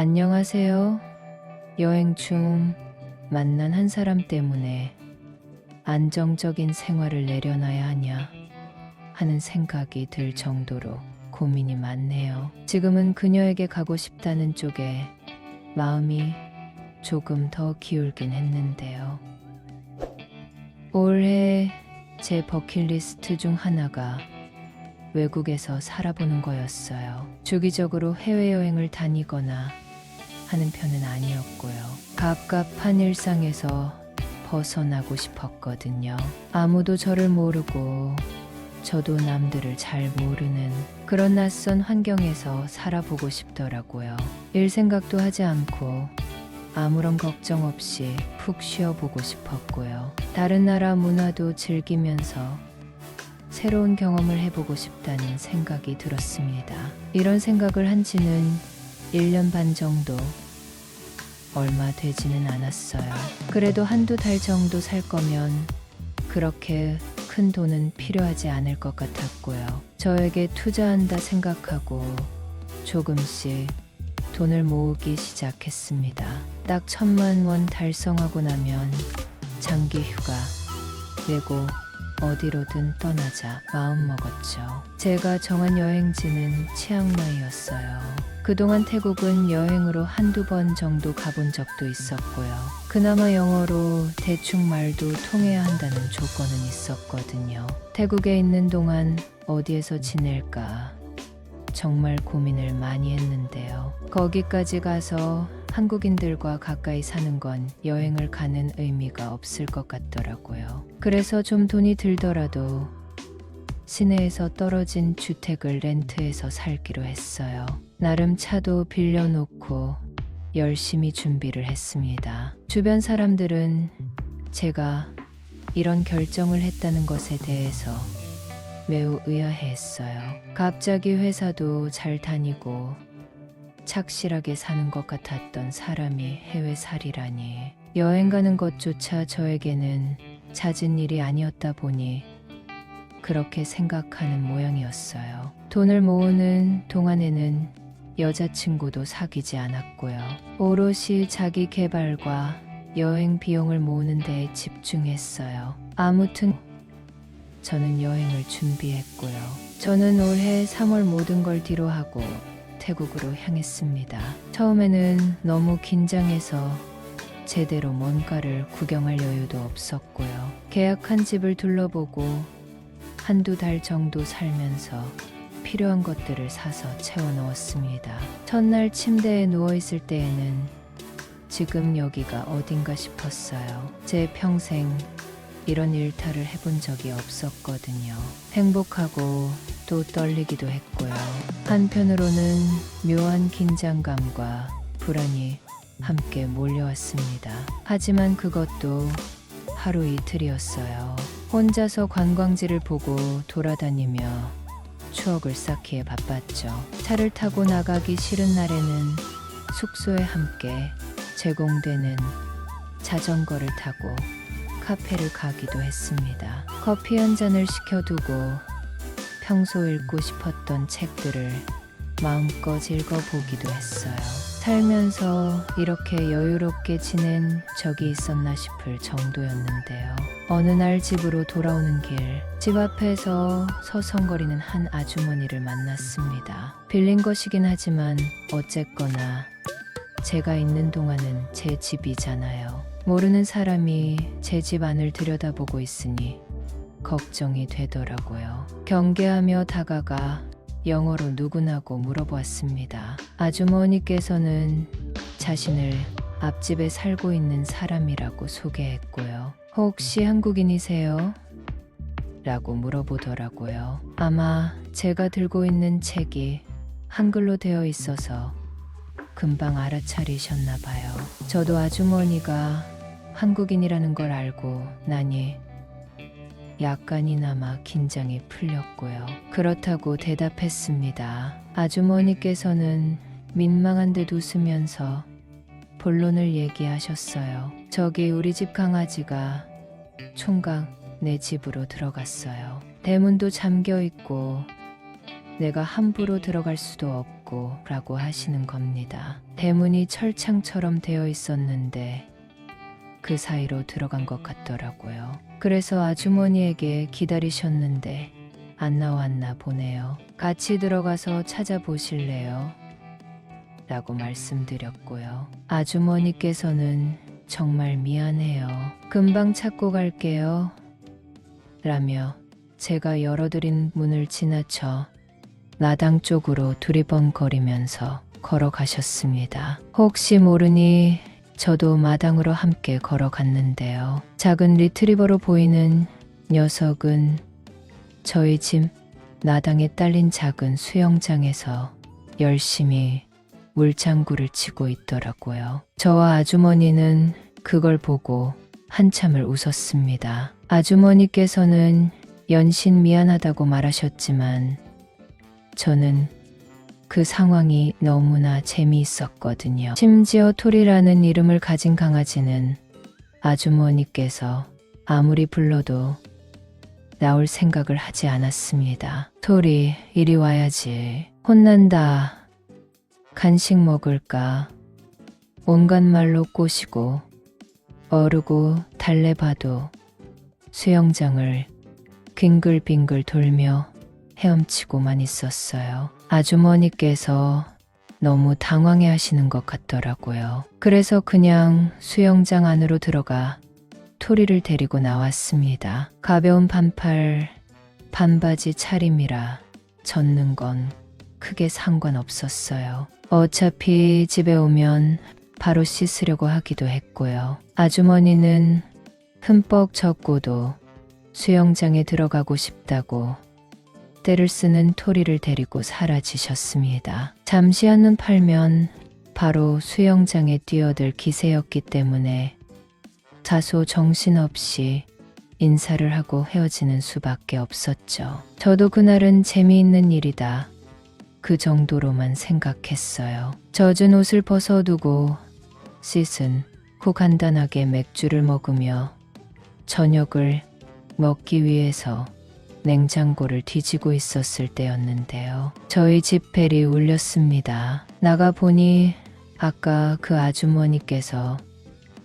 안녕하세요. 여행 중 만난 한 사람 때문에 안정적인 생활을 내려놔야 하냐 하는 생각이 들 정도로 고민이 많네요. 지금은 그녀에게 가고 싶다는 쪽에 마음이 조금 더 기울긴 했는데요. 올해 제 버킷리스트 중 하나가 외국에서 살아보는 거였어요. 주기적으로 해외여행을 다니거나 하는 편은 아니었고요. 갑갑한 일상에서 벗어나고 싶었거든요. 아무도 저를 모르고 저도 남들을 잘 모르는 그런 낯선 환경에서 살아보고 싶더라고요. 일 생각도 하지 않고 아무런 걱정 없이 푹 쉬어보고 싶었고요. 다른 나라 문화도 즐기면서 새로운 경험을 해보고 싶다는 생각이 들었습니다. 이런 생각을 한 지는 1년 반 정도 얼마 되지는 않았어요. 그래도 한두 달 정도 살 거면 그렇게 큰 돈은 필요하지 않을 것 같았고요. 저에게 투자한다 생각하고 조금씩 돈을 모으기 시작했습니다. 딱 1,000만 원 달성하고 나면 장기 휴가 내고 어디로든 떠나자 마음먹었죠. 제가 정한 여행지는 치앙마이였어요. 그동안 태국은 여행으로 한두 번 정도 가본 적도 있었고요. 그나마 영어로 대충 말도 통해야 한다는 조건은 있었거든요. 태국에 있는 동안 어디에서 지낼까 정말 고민을 많이 했는데요. 거기까지 가서 한국인들과 가까이 사는 건 여행을 가는 의미가 없을 것 같더라고요. 그래서 좀 돈이 들더라도 시내에서 떨어진 주택을 렌트해서 살기로 했어요. 나름 차도 빌려놓고 열심히 준비를 했습니다. 주변 사람들은 제가 이런 결정을 했다는 것에 대해서 매우 의아해했어요. 갑자기 회사도 잘 다니고 착실하게 사는 것 같았던 사람이 해외살이라니. 여행 가는 것조차 저에게는 잦은 일이 아니었다 보니 그렇게 생각하는 모양이었어요. 돈을 모으는 동안에는 여자친구도 사귀지 않았고요. 오롯이 자기 개발과 여행 비용을 모으는 데에 집중했어요. 아무튼 저는 여행을 준비했고요. 저는 올해 3월 모든 걸 뒤로하고 태국으로 향했습니다. 처음에는 너무 긴장해서 제대로 뭔가를 구경할 여유도 없었고요. 계약한 집을 둘러보고 한두 달 정도 살면서 필요한 것들을 사서 채워 넣었습니다. 첫날 침대에 누워있을 때에는 지금 여기가 어딘가 싶었어요. 제 평생 이런 일탈을 해본 적이 없었거든요. 행복하고 또 떨리기도 했고요. 한편으로는 묘한 긴장감과 불안이 함께 몰려왔습니다. 하지만 그것도 하루 이틀이었어요. 혼자서 관광지를 보고 돌아다니며 추억을 쌓기에 바빴죠. 차를 타고 나가기 싫은 날에는 숙소에 함께 제공되는 자전거를 타고 카페를 가기도 했습니다. 커피 한 잔을 시켜두고 평소 읽고 싶었던 책들을 마음껏 읽어보기도 했어요. 살면서 이렇게 여유롭게 지낸 적이 있었나 싶을 정도였는데요. 어느 날 집으로 돌아오는 길, 집 앞에서 서성거리는 한 아주머니를 만났습니다. 빌린 것이긴 하지만 어쨌거나 제가 있는 동안은 제 집이잖아요. 모르는 사람이 제 집 안을 들여다보고 있으니 걱정이 되더라고요. 경계하며 다가가 영어로 누구냐고 물어보았습니다. 아주머니께서는 자신을 앞집에 살고 있는 사람이라고 소개했고요. 혹시 한국인이세요? 라고 물어보더라고요. 아마 제가 들고 있는 책이 한글로 되어 있어서 금방 알아차리셨나 봐요. 저도 아주머니가 한국인이라는 걸 알고 나니 약간이나마 긴장이 풀렸고요. 그렇다고 대답했습니다. 아주머니께서는 민망한 듯 웃으면서 본론을 얘기하셨어요. 저기 우리 집 강아지가 총각 내 집으로 들어갔어요. 대문도 잠겨 있고 내가 함부로 들어갈 수도 없고 말고 라고 하시는 겁니다. 대문이 철창처럼 되어 있었는데 그 사이로 들어간 것 같더라고요. 그래서 아주머니에게 기다리셨는데 안 나왔나 보네요. 같이 들어가서 찾아보실래요? 라고 말씀드렸고요. 아주머니께서는 정말 미안해요. 금방 찾고 갈게요. 라며 제가 열어드린 문을 지나쳐 마당 쪽으로 두리번거리면서 걸어가셨습니다. 혹시 모르니 저도 마당으로 함께 걸어갔는데요. 작은 리트리버로 보이는 녀석은 저희 집 마당에 딸린 작은 수영장에서 열심히 물장구를 치고 있더라고요. 저와 아주머니는 그걸 보고 한참을 웃었습니다. 아주머니께서는 연신 미안하다고 말하셨지만 저는 그 상황이 너무나 재미있었거든요. 심지어 토리라는 이름을 가진 강아지는 아주머니께서 아무리 불러도 나올 생각을 하지 않았습니다. 토리, 이리 와야지. 혼난다. 간식 먹을까? 온갖 말로 꼬시고 어르고 달래봐도 수영장을 빙글빙글 돌며 헤엄치고만 있었어요. 아주머니께서 너무 당황해 하시는 것 같더라고요. 그래서 그냥 수영장 안으로 들어가 토리를 데리고 나왔습니다. 가벼운 반팔, 반바지 차림이라 젖는 건 크게 상관없었어요. 어차피 집에 오면 바로 씻으려고 하기도 했고요. 아주머니는 흠뻑 젖고도 수영장에 들어가고 싶다고 때를 쓰는 토리를 데리고 사라지셨습니다. 잠시 한눈 팔면 바로 수영장에 뛰어들 기세였기 때문에 다소 정신없이 인사를 하고 헤어지는 수밖에 없었죠. 저도 그날은 재미있는 일이다. 그 정도로만 생각했어요. 젖은 옷을 벗어두고 씻은 후 간단하게 맥주를 먹으며 저녁을 먹기 위해서 냉장고를 뒤지고 있었을 때였는데요. 저희 집 벨이 울렸습니다. 나가보니 아까 그 아주머니께서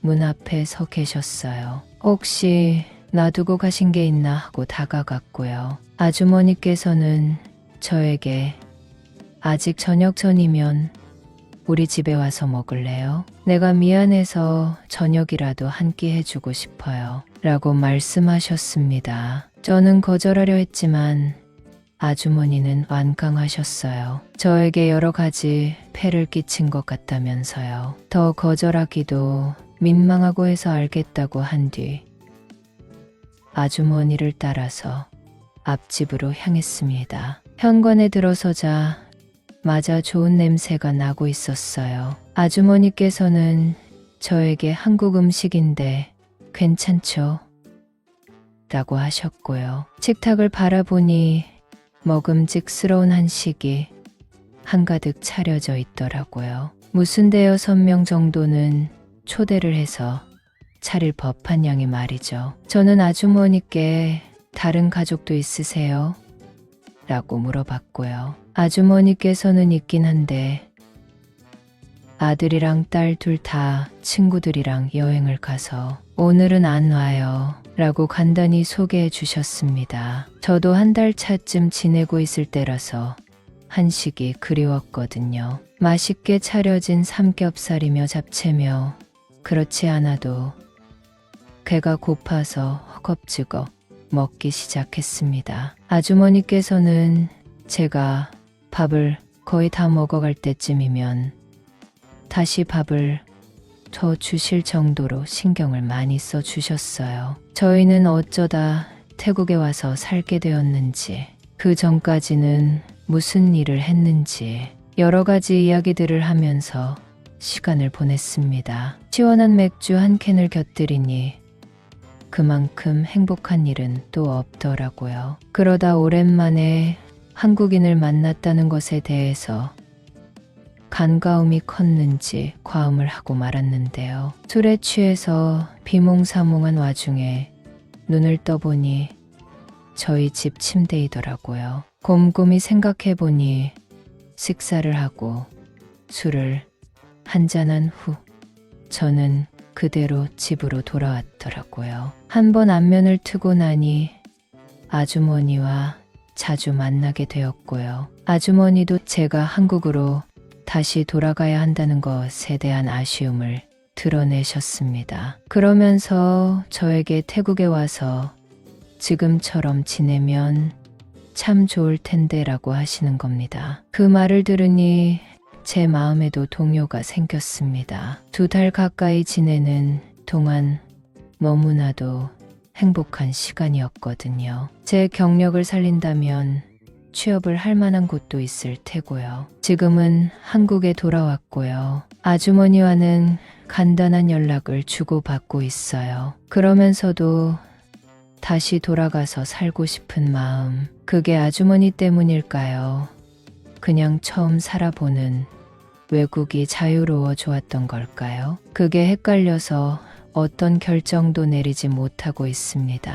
문 앞에 서 계셨어요. 혹시 놔두고 가신 게 있나 하고 다가갔고요. 아주머니께서는 저에게 아직 저녁 전이면 우리 집에 와서 먹을래요? 내가 미안해서 저녁이라도 한 끼 해주고 싶어요. 라고 말씀하셨습니다. 저는 거절하려 했지만 아주머니는 완강하셨어요. 저에게 여러 가지 폐를 끼친 것 같다면서요. 더 거절하기도 민망하고 해서 알겠다고 한 뒤 아주머니를 따라서 앞집으로 향했습니다. 현관에 들어서자 마자 좋은 냄새가 나고 있었어요. 아주머니께서는 저에게 한국 음식인데 괜찮죠? 라고 하셨고요. 식탁을 바라보니 먹음직스러운 한식이 한가득 차려져 있더라고요. 무슨 대여섯 명 정도는 초대를 해서 차릴 법한 양이 말이죠. 저는 아주머니께 다른 가족도 있으세요? 라고 물어봤고요. 아주머니께서는 있긴 한데 아들이랑 딸 둘 다 친구들이랑 여행을 가서 오늘은 안 와요. 라고 간단히 소개해 주셨습니다. 저도 한 달 차쯤 지내고 있을 때라서 한식이 그리웠거든요. 맛있게 차려진 삼겹살이며 잡채며 그렇지 않아도 배가 고파서 허겁지겁 먹기 시작했습니다. 아주머니께서는 제가 밥을 거의 다 먹어갈 때쯤이면 다시 밥을 더 주실 정도로 신경을 많이 써주셨어요. 저희는 어쩌다 태국에 와서 살게 되었는지, 그 전까지는 무슨 일을 했는지 여러 가지 이야기들을 하면서 시간을 보냈습니다. 시원한 맥주 한 캔을 곁들이니 그만큼 행복한 일은 또 없더라고요. 그러다 오랜만에 한국인을 만났다는 것에 대해서 간과음이 컸는지 과음을 하고 말았는데요. 술에 취해서 비몽사몽한 와중에 눈을 떠보니 저희 집 침대이더라고요. 곰곰이 생각해보니 식사를 하고 술을 한잔한 후 저는 그대로 집으로 돌아왔더라고요. 한 번 안면을 트고 나니 아주머니와 자주 만나게 되었고요. 아주머니도 제가 한국으로 다시 돌아가야 한다는 것에 대한 아쉬움을 드러내셨습니다. 그러면서 저에게 태국에 와서 지금처럼 지내면 참 좋을 텐데라고 하시는 겁니다. 그 말을 들으니 제 마음에도 동요가 생겼습니다. 2달 가까이 지내는 동안 너무나도 행복한 시간이었거든요. 제 경력을 살린다면 취업을 할 만한 곳도 있을 테고요. 지금은 한국에 돌아왔고요. 아주머니와는 간단한 연락을 주고받고 있어요. 그러면서도 다시 돌아가서 살고 싶은 마음, 그게 아주머니 때문일까요? 그냥 처음 살아보는 외국이 자유로워 좋았던 걸까요? 그게 헷갈려서 어떤 결정도 내리지 못하고 있습니다.